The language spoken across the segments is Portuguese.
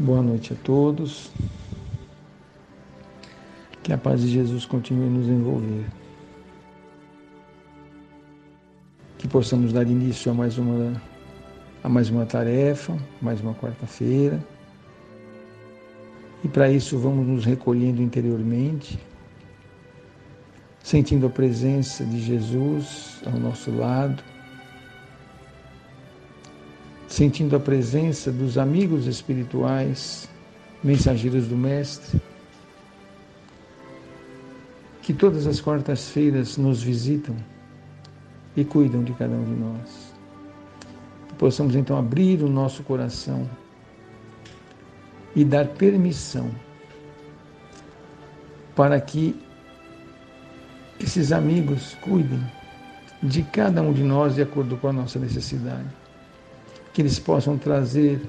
Boa noite a todos. Que a paz de Jesus continue a nos envolver. Que possamos dar início a mais uma tarefa, mais uma quarta-feira. E para isso vamos nos recolhendo interiormente, sentindo a presença de Jesus ao nosso lado, sentindo a presença dos amigos espirituais, mensageiros do Mestre, que todas as quartas-feiras nos visitam e cuidam de cada um de nós. Que possamos então abrir o nosso coração e dar permissão para que esses amigos cuidem de cada um de nós de acordo com a nossa necessidade. Que eles possam trazer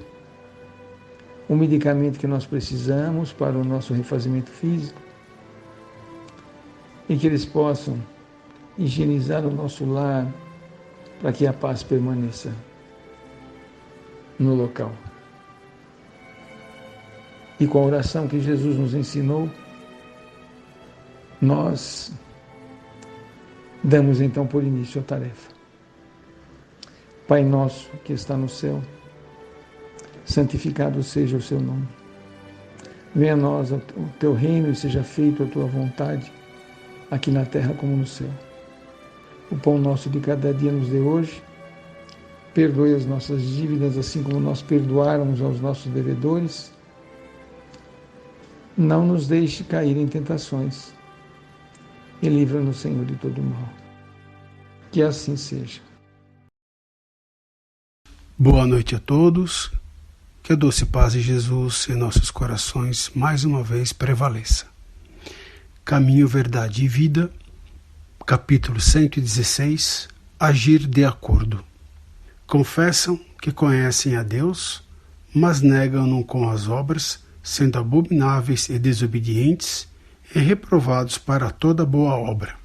o medicamento que nós precisamos para o nosso refazimento físico e que eles possam higienizar o nosso lar para que a paz permaneça no local. E com a oração que Jesus nos ensinou, nós damos então por início a tarefa. Pai nosso que está no céu, santificado seja o seu nome. Venha a nós o teu reino e seja feita a tua vontade, aqui na terra como no céu. O pão nosso de cada dia nos dê hoje. Perdoe as nossas dívidas, assim como nós perdoáramos aos nossos devedores. Não nos deixe cair em tentações e livra-nos, Senhor, de todo mal. Que assim seja. Boa noite a todos, que a doce paz de Jesus em nossos corações mais uma vez prevaleça. Caminho, Verdade e Vida, capítulo 116, Agir de acordo. Confessam que conhecem a Deus, mas negam-no com as obras, sendo abomináveis e desobedientes e reprovados para toda boa obra.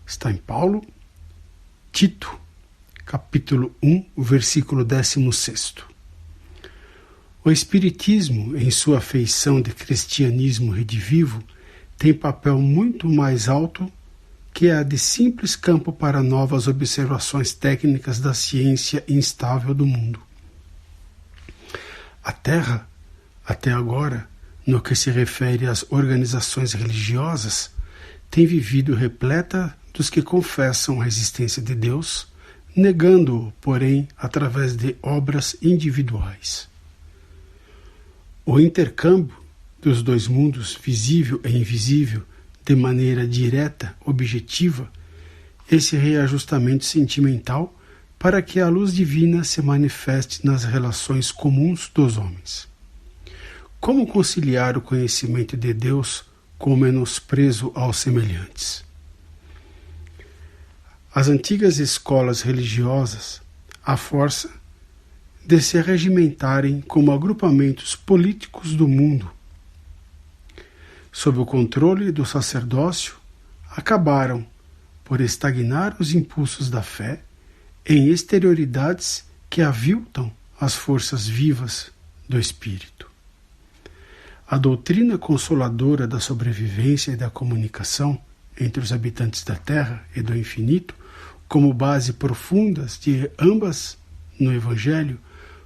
Está em Paulo, Tito, capítulo 1, versículo 16. O Espiritismo, em sua feição de cristianismo redivivo, tem papel muito mais alto que a de simples campo para novas observações técnicas da ciência instável do mundo. A Terra, até agora, no que se refere às organizações religiosas, tem vivido repleta dos que confessam a existência de Deus, negando-o, porém, através de obras individuais. O intercâmbio dos dois mundos, visível e invisível, de maneira direta, objetiva, esse reajustamento sentimental para que a luz divina se manifeste nas relações comuns dos homens. Como conciliar o conhecimento de Deus com o menosprezo aos semelhantes? As antigas escolas religiosas, à força de se regimentarem como agrupamentos políticos do mundo, sob o controle do sacerdócio, acabaram por estagnar os impulsos da fé em exterioridades que aviltam as forças vivas do espírito. A doutrina consoladora da sobrevivência e da comunicação entre os habitantes da Terra e do infinito, como base profundas de ambas no Evangelho,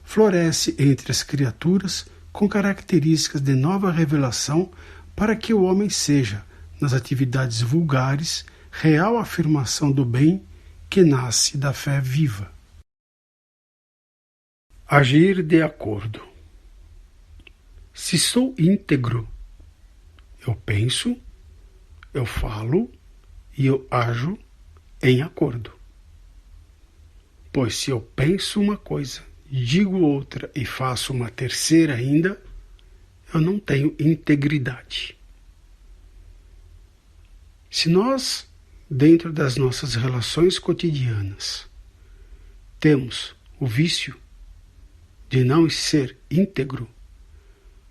floresce entre as criaturas com características de nova revelação para que o homem seja, nas atividades vulgares, real afirmação do bem que nasce da fé viva. Agir de acordo. Se sou íntegro, eu penso, eu falo e eu ajo em acordo. Pois se eu penso uma coisa, digo outra e faço uma terceira ainda, eu não tenho integridade. Se nós, dentro das nossas relações cotidianas, temos o vício de não ser íntegro,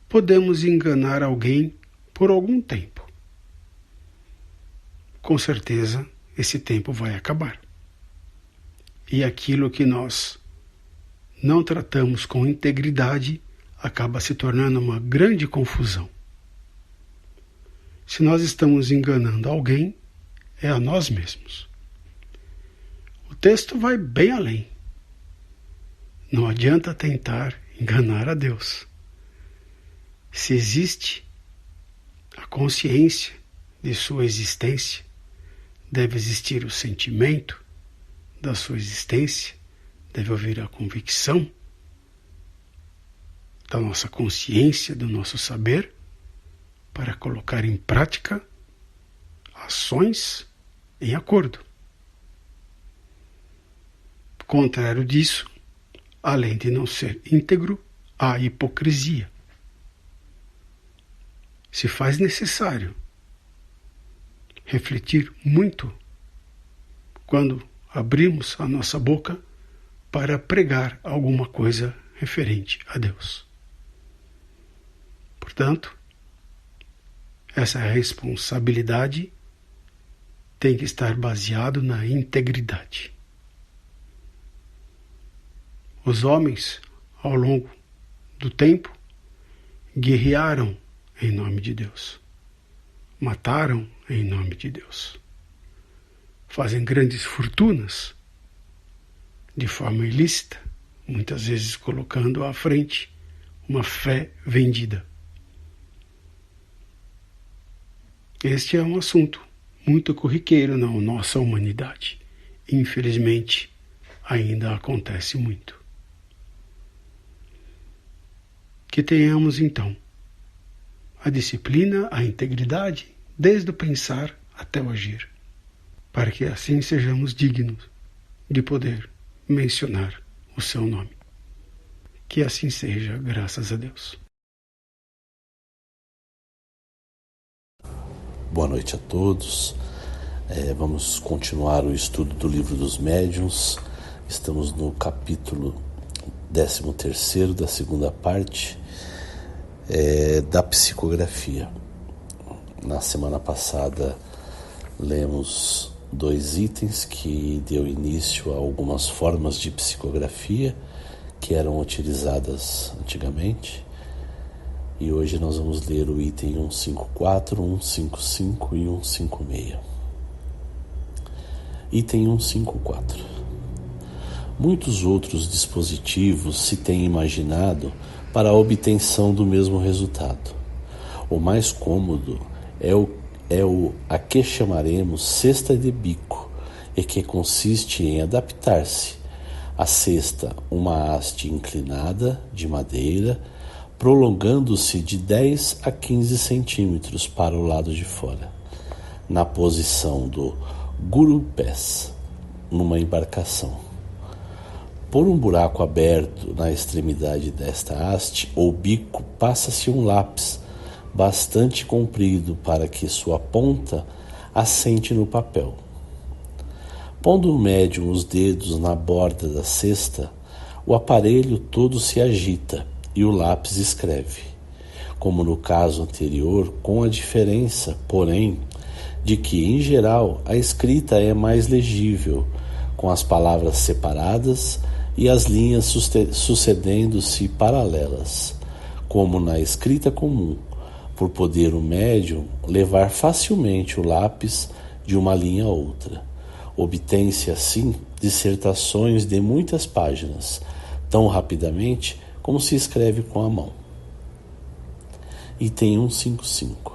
podemos enganar alguém por algum tempo. Com certeza, esse tempo vai acabar. E aquilo que nós não tratamos com integridade acaba se tornando uma grande confusão. Se nós estamos enganando alguém, é a nós mesmos. O texto vai bem além. Não adianta tentar enganar a Deus. Se existe a consciência de sua existência, deve existir o sentimento da sua existência, deve haver a convicção da nossa consciência, do nosso saber, para colocar em prática ações em acordo. Contrário disso, além de não ser íntegro, há hipocrisia. Se faz necessário refletir muito quando abrimos a nossa boca para pregar alguma coisa referente a Deus. Portanto, essa responsabilidade tem que estar baseado na integridade. Os homens, ao longo do tempo, guerrearam em nome de Deus. Mataram em nome de Deus. Fazem grandes fortunas de forma ilícita, muitas vezes colocando à frente uma fé vendida. Este é um assunto muito corriqueiro na nossa humanidade. Infelizmente, ainda acontece muito. Que tenhamos, então, a disciplina, a integridade, desde o pensar até o agir, para que assim sejamos dignos de poder mencionar o seu nome. Que assim seja, graças a Deus. Boa noite a todos. Vamos continuar o estudo do Livro dos Médiuns. Estamos no capítulo 13º da segunda parte da psicografia. Na semana passada lemos 2 itens que deu início a algumas formas de psicografia que eram utilizadas antigamente. E hoje nós vamos ler o item 154, 155 e 156. Item 154. Muitos outros dispositivos se têm imaginado para a obtenção do mesmo resultado. O mais cômodo a que chamaremos cesta de bico, e que consiste em adaptar-se à cesta uma haste inclinada de madeira, prolongando-se de 10 a 15 centímetros para o lado de fora, na posição do gurupés, numa embarcação. Por um buraco aberto na extremidade desta haste ou bico passa-se um lápis bastante comprido para que sua ponta assente no papel. Pondo o médium os dedos na borda da cesta, o aparelho todo se agita e o lápis escreve, como no caso anterior, com a diferença, porém, de que, em geral, a escrita é mais legível, com as palavras separadas e as linhas sucedendo-se paralelas, como na escrita comum, por poder o médium levar facilmente o lápis de uma linha a outra. Obtém-se assim dissertações de muitas páginas, tão rapidamente como se escreve com a mão. Item 155.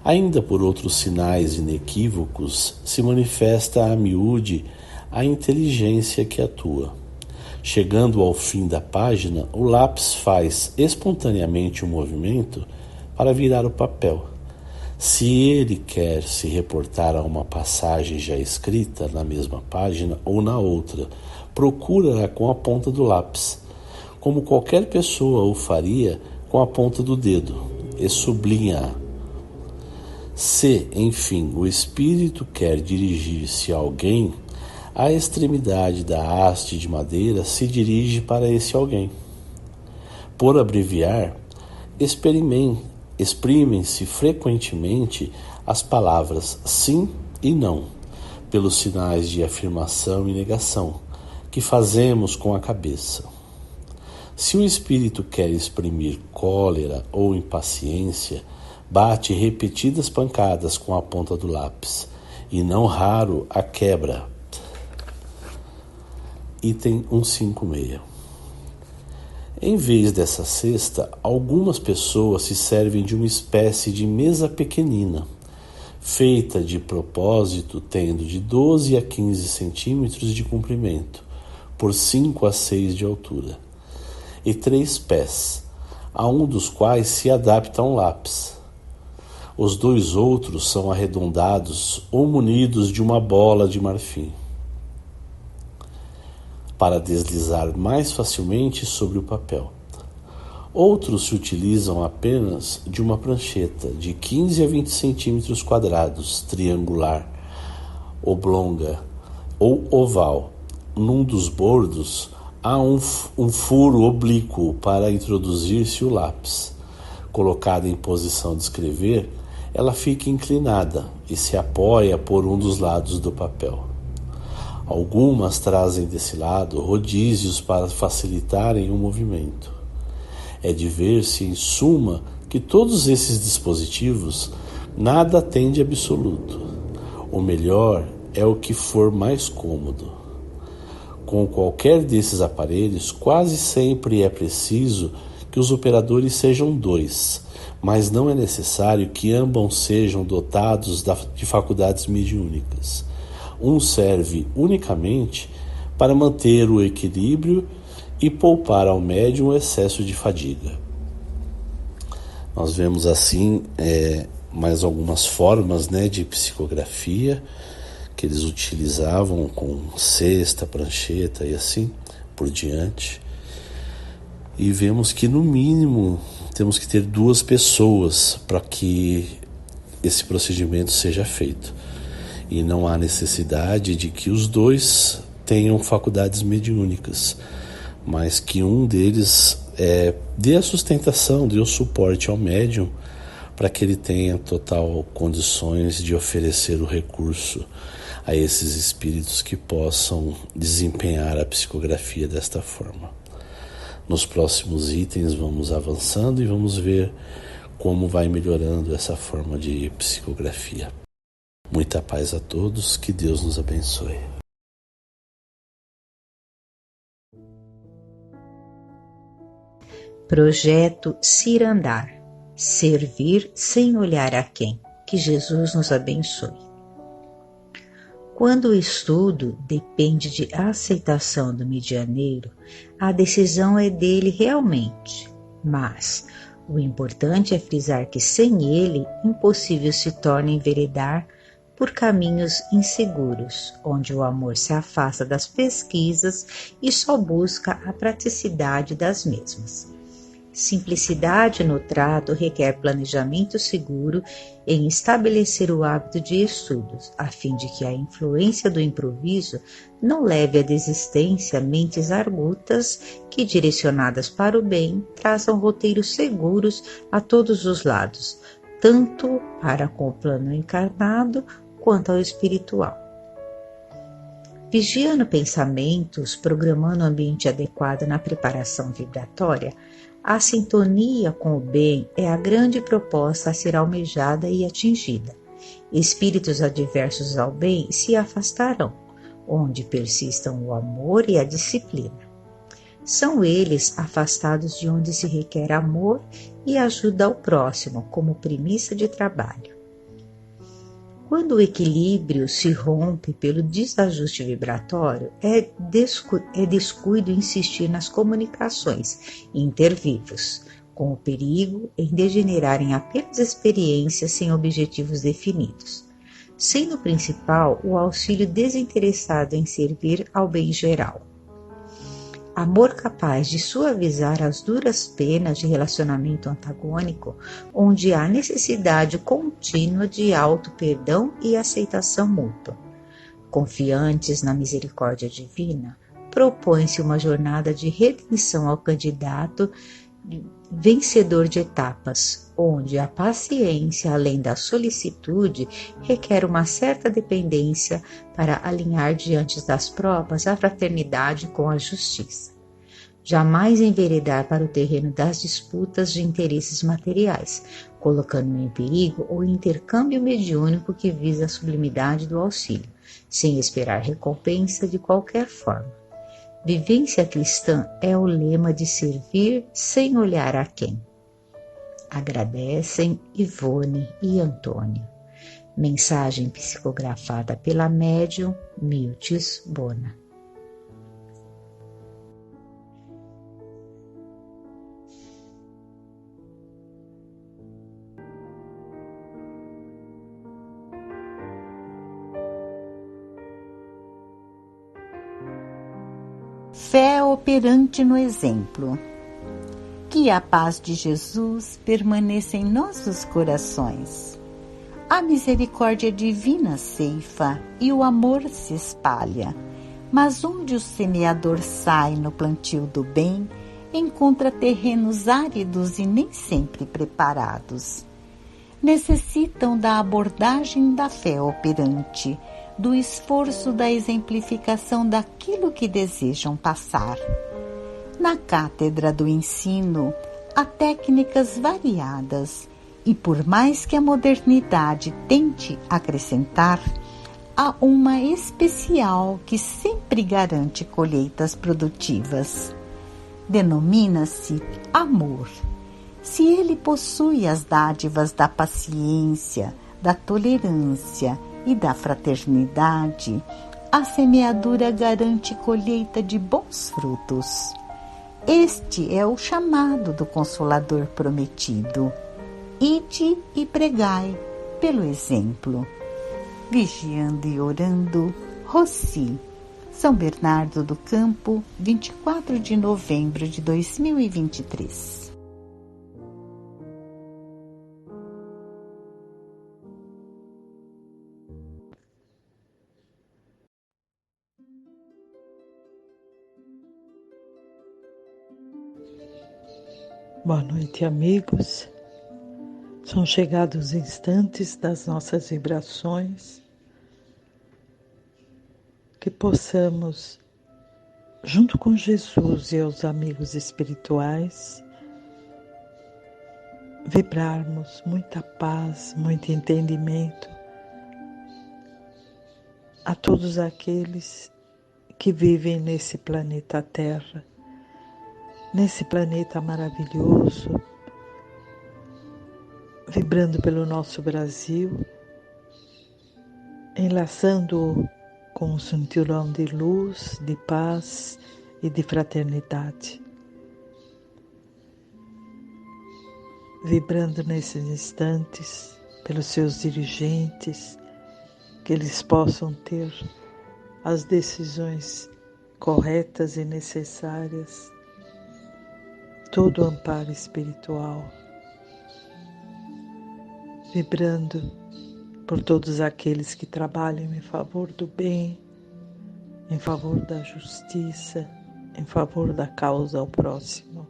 Ainda por outros sinais inequívocos se manifesta a miúde a inteligência que atua. Chegando ao fim da página, o lápis faz espontaneamente um movimento para virar o papel. Se ele quer se reportar a uma passagem já escrita na mesma página ou na outra, procura-a com a ponta do lápis, como qualquer pessoa o faria com a ponta do dedo, e sublinha-a. Se, enfim, o espírito quer dirigir-se a alguém, a extremidade da haste de madeira se dirige para esse alguém. Por abreviar, exprimem-se frequentemente as palavras sim e não, pelos sinais de afirmação e negação, que fazemos com a cabeça. Se o espírito quer exprimir cólera ou impaciência, bate repetidas pancadas com a ponta do lápis, e não raro a quebra. Item 156. Em vez dessa cesta, algumas pessoas se servem de uma espécie de mesa pequenina, feita de propósito, tendo de 12 a 15 centímetros de comprimento, por 5 a 6 de altura, e 3 pés, a um dos quais se adapta um lápis. Os 2 outros são arredondados ou munidos de uma bola de marfim, para deslizar mais facilmente sobre o papel. Outros se utilizam apenas de uma prancheta de 15 a 20 centímetros quadrados, triangular, oblonga ou oval. Num dos bordos há um furo oblíquo para introduzir-se o lápis. Colocada em posição de escrever, ela fica inclinada e se apoia por um dos lados do papel. Algumas trazem desse lado rodízios para facilitarem o movimento. É de ver-se, em suma, que todos esses dispositivos nada têm de absoluto. O melhor é o que for mais cômodo. Com qualquer desses aparelhos, quase sempre é preciso que os operadores sejam 2, mas não é necessário que ambos sejam dotados de faculdades mediúnicas. Um serve unicamente para manter o equilíbrio e poupar ao médium o excesso de fadiga. Nós vemos assim mais algumas formas, de psicografia que eles utilizavam com cesta, prancheta e assim por diante. E vemos que no mínimo temos que ter 2 pessoas para que esse procedimento seja feito. E não há necessidade de que os 2 tenham faculdades mediúnicas, mas que um deles dê a sustentação, dê o suporte ao médium para que ele tenha total condições de oferecer o recurso a esses espíritos que possam desempenhar a psicografia desta forma. Nos próximos itens vamos avançando e vamos ver como vai melhorando essa forma de psicografia. Muita paz a todos, que Deus nos abençoe. Projeto Cirandar. Servir sem olhar a quem. Que Jesus nos abençoe. Quando o estudo depende de aceitação do medianeiro, a decisão é dele realmente, mas o importante é frisar que sem ele, impossível se torna enveredar por caminhos inseguros, onde o amor se afasta das pesquisas e só busca a praticidade das mesmas. Simplicidade no trato requer planejamento seguro em estabelecer o hábito de estudos, a fim de que a influência do improviso não leve à desistência mentes argutas que, direcionadas para o bem, traçam roteiros seguros a todos os lados, tanto para com o plano encarnado quanto ao espiritual. Vigiando pensamentos, programando o ambiente adequado na preparação vibratória, a sintonia com o bem é a grande proposta a ser almejada e atingida. Espíritos adversos ao bem se afastarão, onde persistam o amor e a disciplina. São eles afastados de onde se requer amor e ajuda ao próximo como premissa de trabalho. Quando o equilíbrio se rompe pelo desajuste vibratório, é descuido insistir nas comunicações intervivos, com o perigo em degenerarem apenas experiências sem objetivos definidos, sendo principal o auxílio desinteressado em servir ao bem geral. Amor capaz de suavizar as duras penas de relacionamento antagônico, onde há necessidade contínua de auto-perdão e aceitação mútua. Confiantes na misericórdia divina, propõe-se uma jornada de redenção ao candidato vencedor de etapas, onde a paciência, além da solicitude, requer uma certa dependência para alinhar diante das provas a fraternidade com a justiça. Jamais enveredar para o terreno das disputas de interesses materiais, colocando em perigo o intercâmbio mediúnico que visa a sublimidade do auxílio, sem esperar recompensa de qualquer forma. Vivência cristã é o lema de servir sem olhar a quem. Agradecem Ivone e Antônio. Mensagem psicografada pela médium Miltes Bona. Fé operante no exemplo. Que a paz de Jesus permaneça em nossos corações. A misericórdia divina ceifa e o amor se espalha, mas onde o semeador sai no plantio do bem, encontra terrenos áridos e nem sempre preparados. Necessitam da abordagem da fé operante, do esforço da exemplificação daquilo que desejam passar. Na cátedra do ensino, há técnicas variadas e, por mais que a modernidade tente acrescentar, há uma especial que sempre garante colheitas produtivas. Denomina-se amor. Se ele possui as dádivas da paciência, da tolerância e da fraternidade, a semeadura garante colheita de bons frutos. Este é o chamado do Consolador prometido. Ide e pregai pelo exemplo. Vigiando e orando, Rossi, São Bernardo do Campo, 24 de novembro de 2023. Boa noite, amigos. São chegados os instantes das nossas vibrações, que possamos, junto com Jesus e os amigos espirituais, vibrarmos muita paz, muito entendimento a todos aqueles que vivem nesse planeta Terra, nesse planeta maravilhoso, vibrando pelo nosso Brasil, enlaçando-o com um cinturão de luz, de paz e de fraternidade. Vibrando nesses instantes pelos seus dirigentes, que eles possam ter as decisões corretas e necessárias, todo o amparo espiritual, vibrando por todos aqueles que trabalham em favor do bem, em favor da justiça, em favor da causa ao próximo,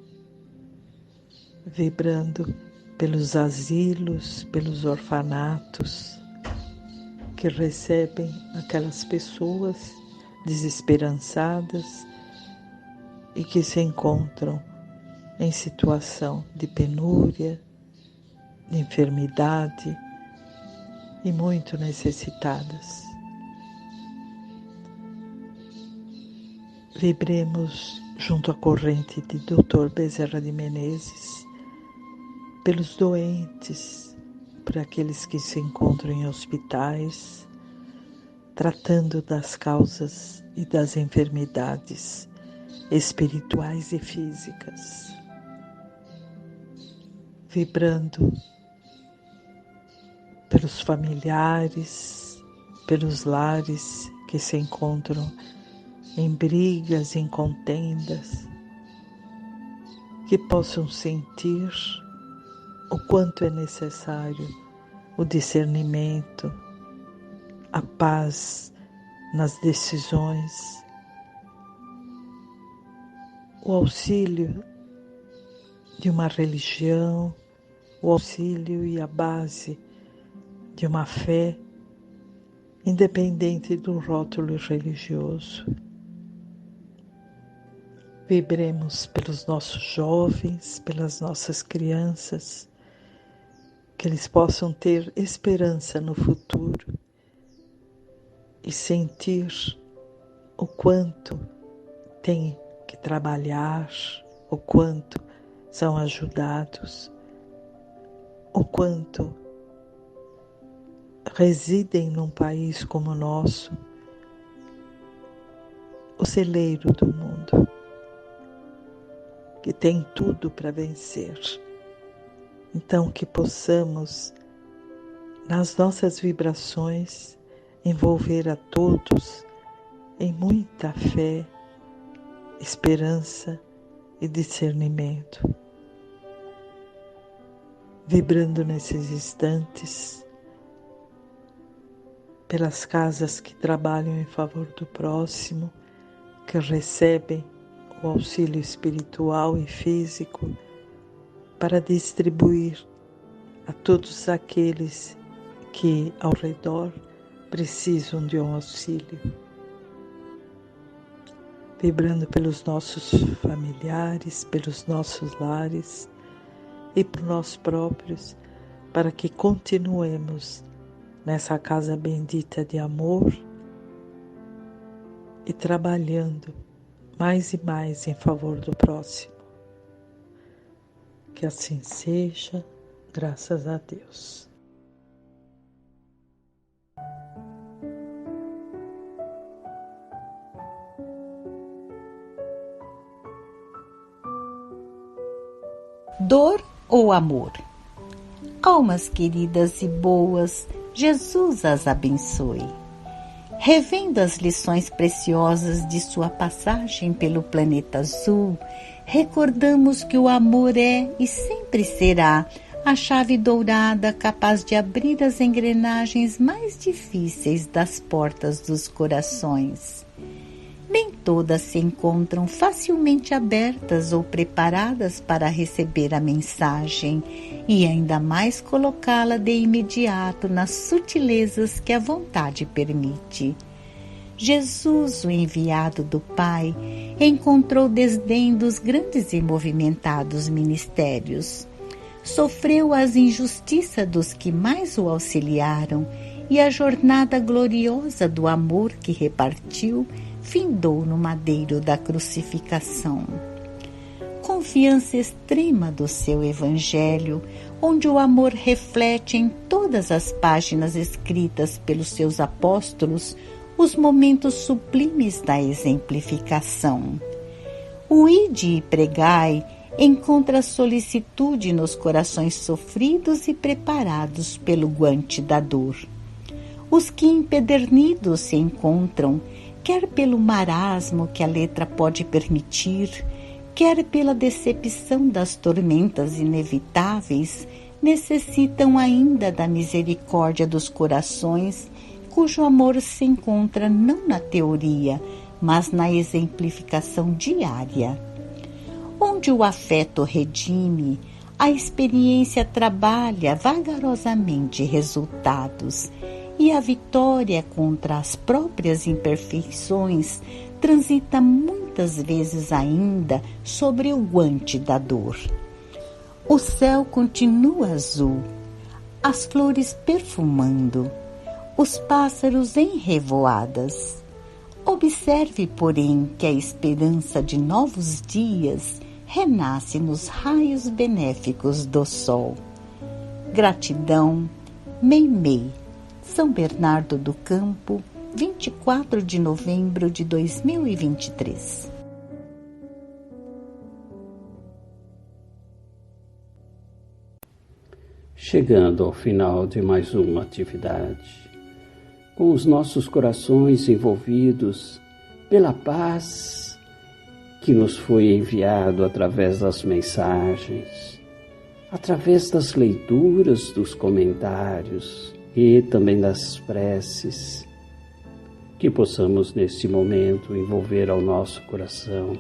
vibrando pelos asilos, pelos orfanatos, que recebem aquelas pessoas desesperançadas e que se encontram em situação de penúria, de enfermidade e muito necessitadas. Vibremos junto à corrente de Dr. Bezerra de Menezes, pelos doentes, por aqueles que se encontram em hospitais, tratando das causas e das enfermidades espirituais e físicas. Vibrando pelos familiares, pelos lares que se encontram em brigas, em contendas, que possam sentir o quanto é necessário o discernimento, a paz nas decisões, o auxílio de uma religião, o auxílio e a base de uma fé, independente do rótulo religioso. Vibremos pelos nossos jovens, pelas nossas crianças, que eles possam ter esperança no futuro e sentir o quanto têm que trabalhar, o quanto são ajudados, o quanto residem num país como o nosso, o celeiro do mundo, que tem tudo para vencer. Então, que possamos, nas nossas vibrações, envolver a todos em muita fé, esperança e discernimento. Vibrando nesses instantes, pelas casas que trabalham em favor do próximo, que recebem o auxílio espiritual e físico para distribuir a todos aqueles que ao redor precisam de um auxílio. Vibrando pelos nossos familiares, pelos nossos lares e por nós próprios, para que continuemos nessa casa bendita de amor e trabalhando mais e mais em favor do próximo. Que assim seja, graças a Deus. Dor ou amor? Almas queridas e boas, Jesus as abençoe. Revendo as lições preciosas de sua passagem pelo planeta azul, recordamos que o amor é e sempre será a chave dourada capaz de abrir as engrenagens mais difíceis das portas dos corações. Nem todas se encontram facilmente abertas ou preparadas para receber a mensagem e ainda mais colocá-la de imediato nas sutilezas que a vontade permite. Jesus, o enviado do Pai, encontrou desdém dos grandes e movimentados ministérios. Sofreu as injustiças dos que mais o auxiliaram e a jornada gloriosa do amor que repartiu findou no madeiro da crucificação. Confiança extrema do seu Evangelho, onde o amor reflete em todas as páginas escritas pelos seus apóstolos os momentos sublimes da exemplificação. O ide e pregai encontra solicitude nos corações sofridos e preparados pelo guante da dor. Os que empedernidos se encontram, quer pelo marasmo que a letra pode permitir, quer pela decepção das tormentas inevitáveis, necessitam ainda da misericórdia dos corações, cujo amor se encontra não na teoria, mas na exemplificação diária. Onde o afeto redime, a experiência trabalha vagarosamente resultados, e a vitória contra as próprias imperfeições transita muitas vezes ainda sobre o guante da dor. O céu continua azul, as flores perfumando, os pássaros em revoadas. Observe, porém, que a esperança de novos dias renasce nos raios benéficos do sol. Gratidão, Meimei, São Bernardo do Campo, 24 de novembro de 2023. Chegando ao final de mais uma atividade, com os nossos corações envolvidos pela paz que nos foi enviado através das mensagens, através das leituras, dos comentários e também das preces, que possamos neste momento envolver ao nosso coração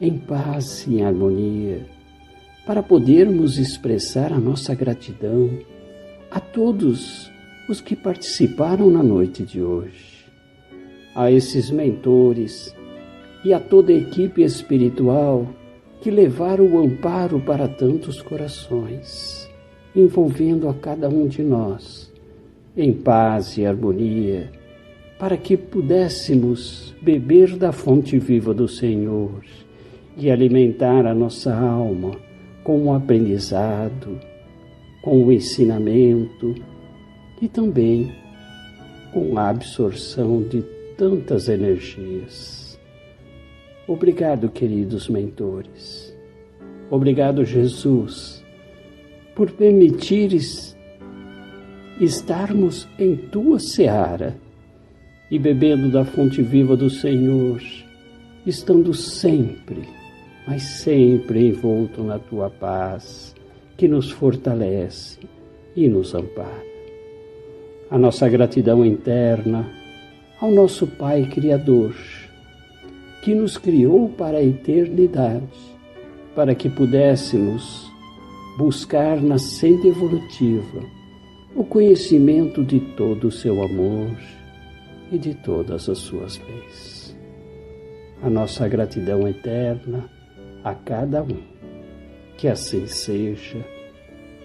em paz e em harmonia, para podermos expressar a nossa gratidão a todos os que participaram na noite de hoje, a esses mentores e a toda a equipe espiritual que levaram o amparo para tantos corações, envolvendo a cada um de nós em paz e harmonia, para que pudéssemos beber da fonte viva do Senhor e alimentar a nossa alma com o aprendizado, com o ensinamento e também com a absorção de tantas energias. Obrigado, queridos mentores. Obrigado, Jesus, por permitires estarmos em tua seara e bebendo da fonte viva do Senhor, estando sempre, mas sempre envolto na tua paz, que nos fortalece e nos ampara. A nossa gratidão interna ao nosso Pai Criador, que nos criou para a eternidade, para que pudéssemos buscar na senda evolutiva o conhecimento de todo o seu amor e de todas as suas leis. A nossa gratidão eterna a cada um. Que assim seja,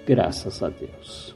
graças a Deus.